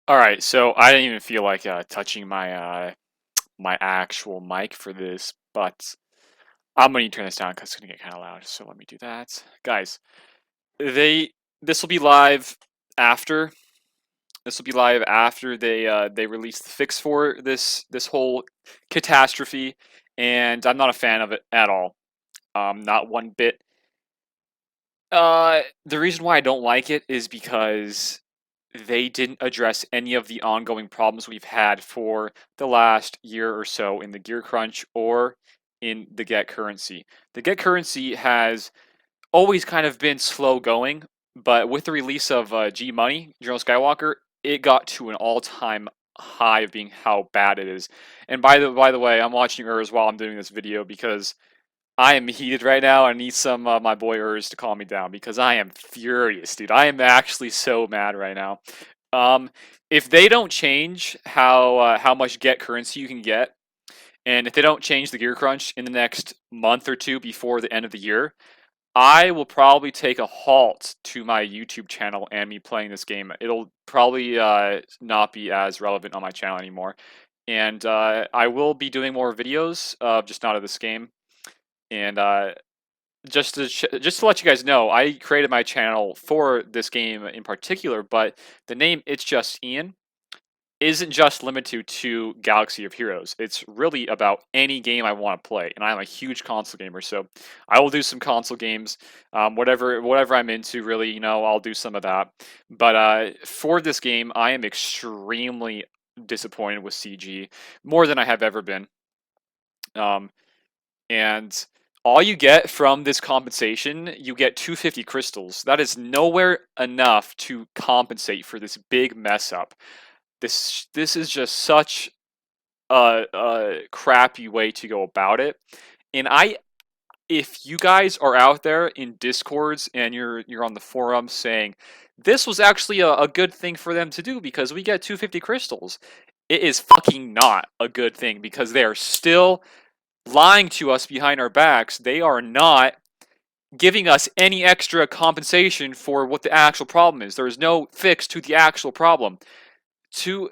All right, so I didn't even feel like touching my actual mic for this, but I'm gonna turn this down because it's gonna get kind of loud. So let me do that, guys. They this will be live after this will be live after they release the fix for this whole catastrophe, and I'm not a fan of it at all. Not one bit. The reason why I don't like it is because they didn't address any of the ongoing problems we've had for the last year or so in the gear crunch or in the get currency. The get currency has always kind of been slow going, but with the release of G Money, General Skywalker, it got to an all-time high of being how bad it is. And by the way, I'm watching Urs while I'm doing this video because I am heated right now. I need some my boy Urs to calm me down because I am furious, dude. I am actually so mad right now. Um, if they don't change how much get currency you can get, and if they don't change the gear crunch in the next month or two before the end of the year, I will probably take a halt to my YouTube channel and me playing this game. It'll probably not be as relevant on my channel anymore, and I will be doing more videos, just not of this game. And just to let you guys know, I created my channel for this game in particular, but the name It's Just Ian isn't just limited to Galaxy of Heroes. It's really about any game I want to play, and I'm a huge console gamer, so I will do some console games, whatever I'm into. Really, I'll do some of that. But for this game, I am extremely disappointed with CG, more than I have ever been. Um, and all you get from this compensation, you get 250 crystals. That is nowhere enough to compensate for this big mess up. This is just such a crappy way to go about it. And if you guys are out there in discords and you're on the forum saying this was actually a good thing for them to do because we get 250 crystals, it is fucking not a good thing because they are still lying to us behind our backs. They are not giving us any extra compensation for what the actual problem is. There is no fix to the actual problem. To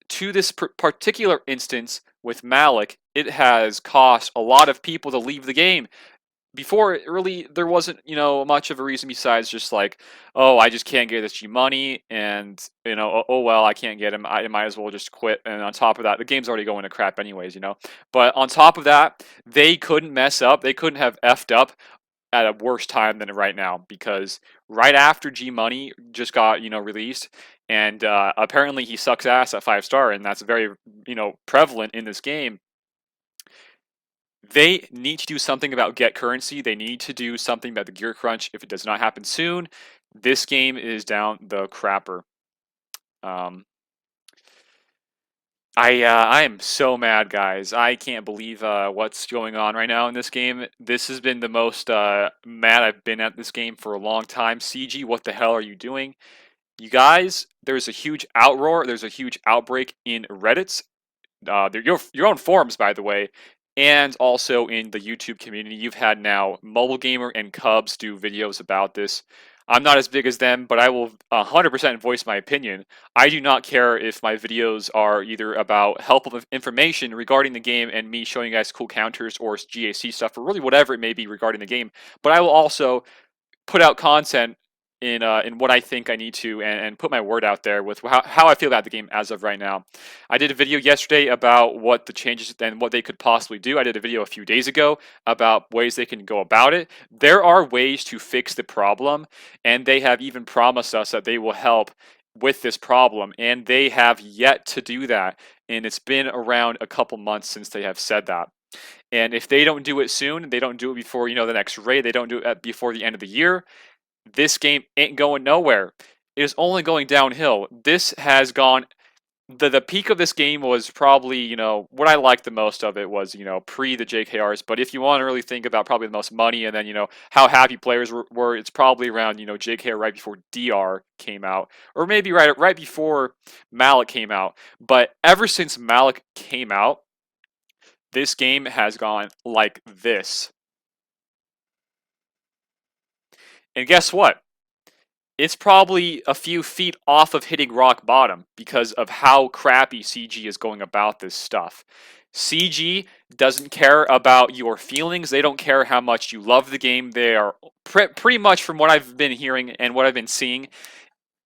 this particular instance with Malik, it has cost a lot of people to leave the game. Before, really, there wasn't, much of a reason besides just like, oh, I just can't get this G money, and oh well, I can't get him. I might as well just quit. And on top of that, the game's already going to crap anyways. But on top of that, they couldn't mess up. They couldn't have effed up at a worse time than right now because right after G Money just got released, and apparently he sucks ass at 5-star, and that's very prevalent in this game. They need to do something about get currency. They need to do something about the gear crunch. If it does not happen soon, this game is down the crapper. Um, I am so mad, guys. I can't believe what's going on right now in this game. This has been the most mad I've been at this game for a long time. CG, what the hell are you doing? You guys, there's a huge outroar. There's a huge outbreak in Reddit's, your own forums, by the way, and also in the YouTube community. You've had now Mobile Gamer and Cubs do videos about this. I'm not as big as them, but I will 100% voice my opinion. I do not care if my videos are either about helpful information regarding the game and me showing you guys cool counters or GAC stuff or really whatever it may be regarding the game. But I will also put out content in what I think I need to and put my word out there with how I feel about the game as of right now. I did a video yesterday about what the changes and what they could possibly do. I did a video a few days ago about ways they can go about it. There are ways to fix the problem, and they have even promised us that they will help with this problem, and they have yet to do that. And it's been around a couple months since they have said that. And if they don't do it soon, they don't do it before the next raid, they don't do it before the end of the year, this game ain't going nowhere. It is only going downhill. This has gone. The peak of this game was probably, what I liked the most of it was, pre the JKRs. But if you want to really think about probably the most money and then, how happy players were, it's probably around, JKR right before DR came out. Or maybe right before Malik came out. But ever since Malik came out, this game has gone like this. And guess what? it's probably a few feet off of hitting rock bottom because of how crappy CG is going about this stuff. CG doesn't care about your feelings. They don't care how much you love the game. They are pretty much, from what I've been hearing and what I've been seeing,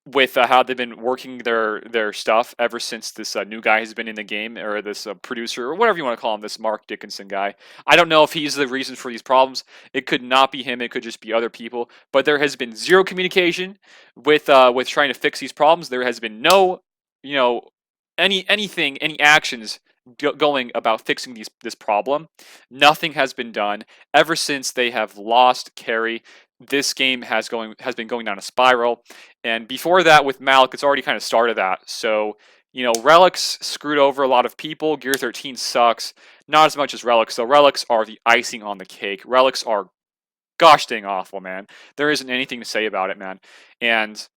with how they've been working their stuff ever since this new guy has been in the game, or this producer, or whatever you want to call him, this Mark Dickinson guy. I don't know if he's the reason for these problems. It could not be him. It could just be other people. But there has been zero communication with trying to fix these problems. There has been no, you know, any actions going about fixing this problem. Nothing has been done ever since they have lost Carrie. This game has been going down a spiral, and before that with Malik, it's already kind of started that. So, Relics screwed over a lot of people. Gear 13 sucks, not as much as Relics. So Relics are the icing on the cake. Relics are gosh dang awful, man. There isn't anything to say about it, man. And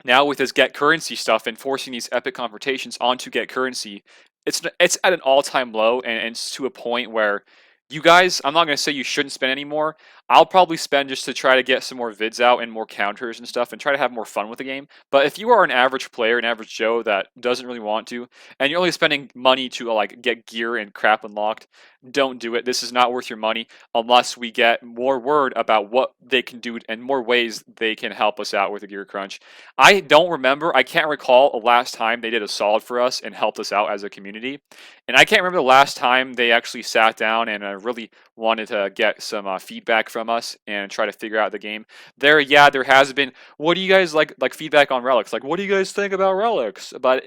now with this get currency stuff and forcing these epic confrontations onto get currency, it's at an all-time low, and it's to a point where you guys, I'm not going to say you shouldn't spend anymore. I'll probably spend just to try to get some more vids out and more counters and stuff and try to have more fun with the game. But if you are an average player, an average Joe that doesn't really want to, and you're only spending money to like get gear and crap unlocked, don't do it. This is not worth your money unless we get more word about what they can do and more ways they can help us out with the gear crunch. I can't recall a last time they did a solid for us and helped us out as a community. And I can't remember the last time they actually sat down and really wanted to get some feedback from us and try to figure out the game. There has been. What do you guys like feedback on Relics? Like, what do you guys think about Relics? But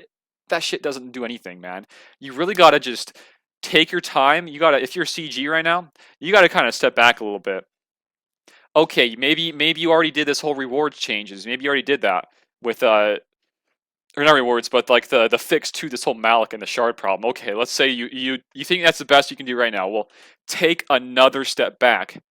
that shit doesn't do anything, man. You really gotta just take your time. You gotta, if you're CG right now, you gotta kind of step back a little bit. Okay, maybe you already did this whole rewards changes. Maybe you already did that with or not rewards, but like the fix to this whole Malik and the shard problem. Okay, let's say you think that's the best you can do right now. Well, take another step back.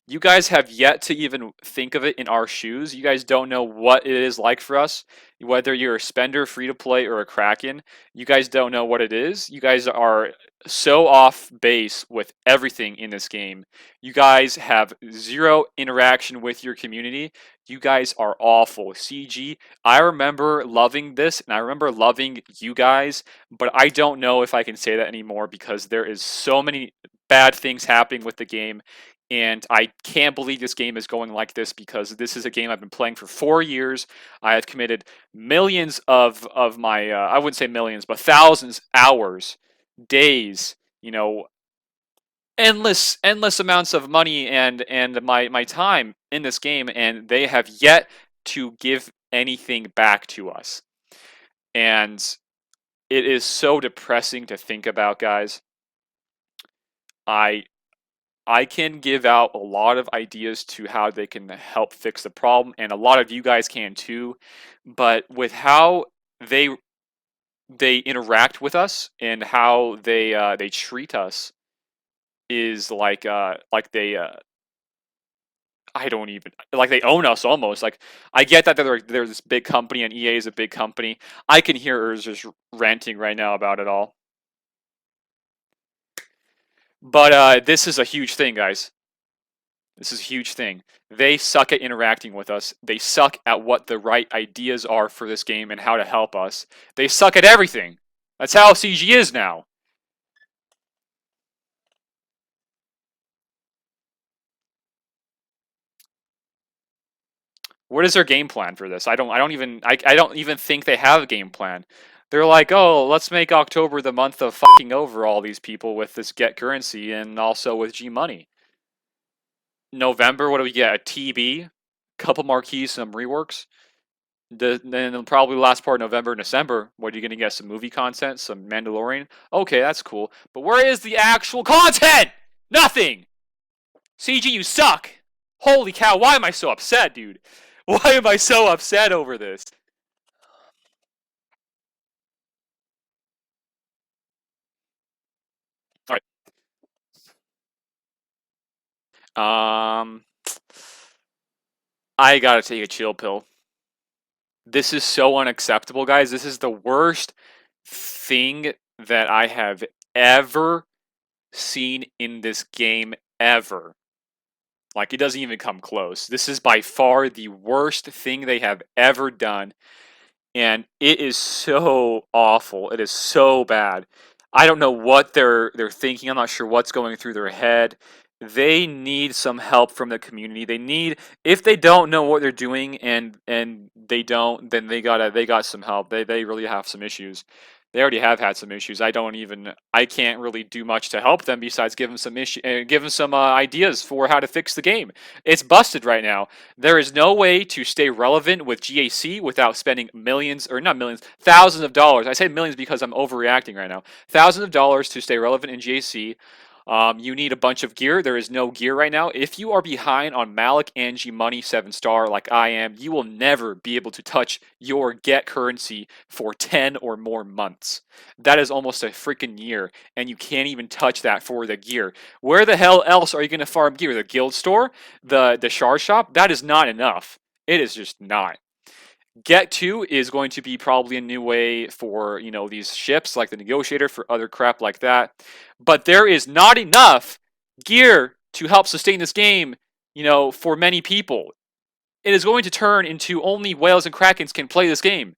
You guys have yet to even think of it in our shoes. You guys don't know what it is like for us, whether you're a spender, free to play, or a Kraken. You guys don't know what it is. You guys are so off base with everything in this game. You guys have zero interaction with your community. You guys are awful. CG, I remember loving this and I remember loving you guys, but I don't know if I can say that anymore because there is so many bad things happening with the game, and I can't believe this game is going like this because this is a game I've been playing for 4 years. I have committed millions of my I wouldn't say millions, but thousands hours, days, endless amounts of money and my time in this game, and they have yet to give anything back to us. And it is so depressing to think about, guys. I I can give out a lot of ideas to how they can help fix the problem, and a lot of you guys can too. But with how they they interact with us and how they treat us is like they I don't even like they own us almost. Like, I get that they're this big company and EA is a big company. I can hear Urs just ranting right now about it all. But this is a huge thing, guys. This is a huge thing. They suck at interacting with us. They suck at what the right ideas are for this game and how to help us. They suck at everything. That's how CG is now. What is their game plan for this? I don't even think they have a game plan. They're like, "Oh, let's make October the month of fucking over all these people with this get currency and also with G money." November, what do we get? A TB, couple marquees, some reworks. Then probably the last part of November and December, what are you going to get? Some movie content, some Mandalorian? Okay, that's cool. But where is the actual content? Nothing! CG, you suck! Holy cow, why am I so upset, dude? Why am I so upset over this? Alright. Um, I gotta take a chill pill. This is so unacceptable, guys. This is the worst thing that I have ever seen in this game ever. Like, it doesn't even come close. This is by far the worst thing they have ever done, and it is so awful. It is so bad. I don't know what they're thinking. I'm not sure what's going through their head. They need some help from the community. They need, if they don't know what they're doing and they don't, then they got some help. They really have some issues. They already have had some issues. I can't really do much to help them besides give them some give them some ideas for how to fix the game. It's busted right now. There is no way to stay relevant with GAC without spending millions, or not millions, thousands of dollars. I say millions because I'm overreacting right now. Thousands of dollars to stay relevant in GAC. You need a bunch of gear. There is no gear right now. If you are behind on Malik and G Money 7-star like I am, you will never be able to touch your get currency for 10 or more months. That is almost a freaking year, and you can't even touch that for the gear. Where the hell else are you going to farm gear? The guild store? The shard shop? That is not enough. It is just not. Get to is going to be probably a new way for, these ships like the negotiator, for other crap like that. But there is not enough gear to help sustain this game, for many people. It is going to turn into only whales and krakens can play this game.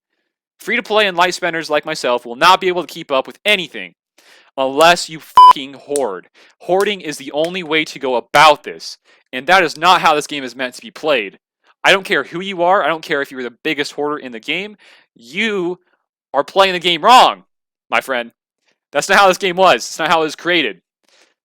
Free to play and light spenders like myself will not be able to keep up with anything unless you fucking hoard. Hoarding is the only way to go about this, and that is not how this game is meant to be played. I don't care who you are. I don't care if you're the biggest hoarder in the game. You are playing the game wrong, my friend. That's not how this game was. It's not how it was created.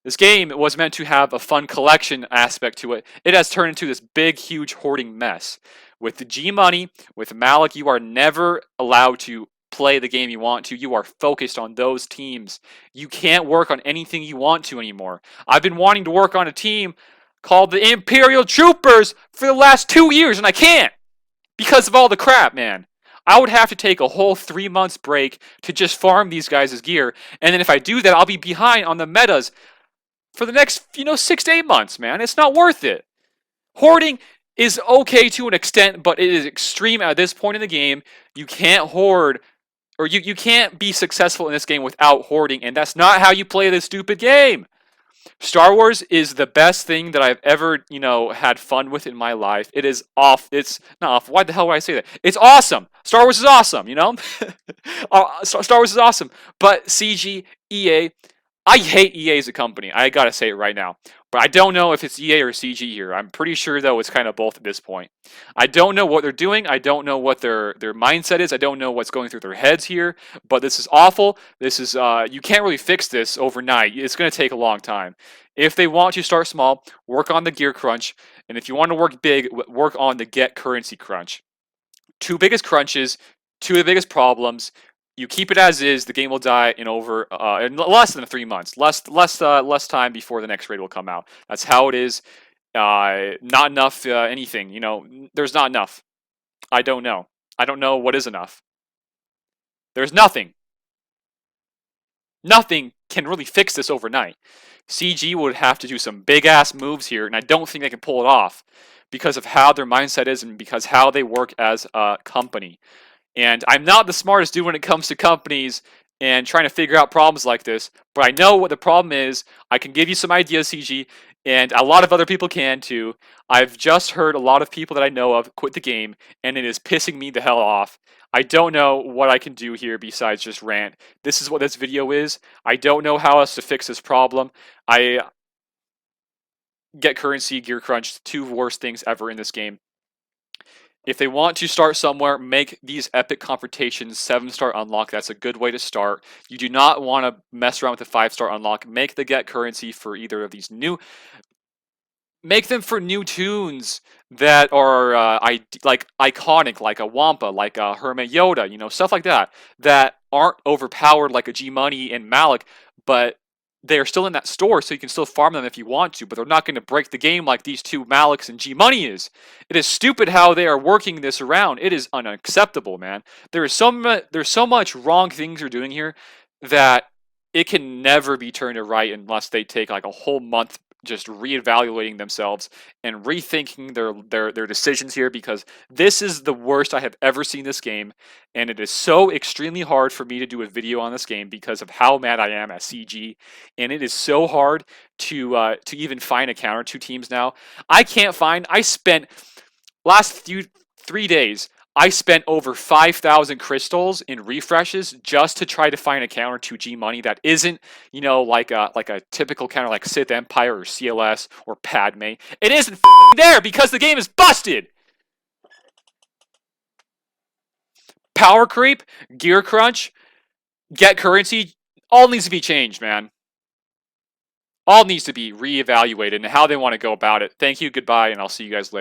This game was meant to have a fun collection aspect to it. It has turned into this big, huge hoarding mess. With the G Money, with Malik, you are never allowed to play the game you want to. You are focused on those teams. You can't work on anything you want to anymore. I've been wanting to work on a team called the Imperial Troopers for the last 2 years, and I can't because of all the crap, man. I would have to take a whole 3 months break to just farm these guys' gear, and then if I do that, I'll be behind on the metas for the next, 6 to 8 months, man. It's not worth it. Hoarding is okay to an extent, but it is extreme at this point in the game. You can't hoard, or you can't be successful in this game without hoarding, and that's not how you play this stupid game. Star Wars is the best thing that I've ever, had fun with in my life. It is off. It's not off. Why the hell would I say that? It's awesome. Star Wars is awesome, Star Wars is awesome. But CG, EA, I hate EA as a company. I gotta say it right now. But I don't know if it's EA or CG here. I'm pretty sure, though, it's kind of both at this point. I don't know what they're doing. I don't know what their mindset is. I don't know what's going through their heads here. But this is awful. This is you can't really fix this overnight. It's going to take a long time. If they want to start small, work on the gear crunch. And if you want to work big, work on the get currency crunch. Two biggest crunches, two of the biggest problems. You keep it as is, the game will die in less than 3 months, less time before the next raid will come out. That's how it is. Not enough anything. There's not enough. I don't know. I don't know what is enough. There's nothing. Nothing can really fix this overnight. CG would have to do some big ass moves here, and I don't think they can pull it off because of how their mindset is and because how they work as a company. And I'm not the smartest dude when it comes to companies and trying to figure out problems like this, but I know what the problem is. I can give you some ideas, CG, and a lot of other people can too. I've just heard a lot of people that I know of quit the game, and it is pissing me the hell off. I don't know what I can do here besides just rant. This is what this video is. I don't know how else to fix this problem. I get currency, gear crunch, the two worst things ever in this game. If they want to start somewhere, make these epic confrontations 7-star unlock. That's a good way to start. You do not want to mess around with the 5-star unlock. Make the get currency for either of these new. Make them for new tunes that are like iconic, like a Wampa, like a Hermit Yoda, stuff like that. That aren't overpowered like a G Money and Malik, but they are still in that store, so you can still farm them if you want to, but they're not going to break the game like these two Maliks and G Money is. It is stupid how they are working this around. It is unacceptable, man. There's so much wrong things they're doing here that it can never be turned to right unless they take like a whole month just reevaluating themselves and rethinking their decisions here, because this is the worst I have ever seen this game, and it is so extremely hard for me to do a video on this game because of how mad I am at CG, and it is so hard to even find a counter to teams now. I can't find. I spent last few 3 days. I spent over 5,000 crystals in refreshes just to try to find a counter to G Money that isn't, like a typical counter like Sith Empire or CLS or Padme. It isn't there because the game is busted. Power creep, gear crunch, get currency, all needs to be changed, man. All needs to be reevaluated and how they want to go about it. Thank you, goodbye, and I'll see you guys later.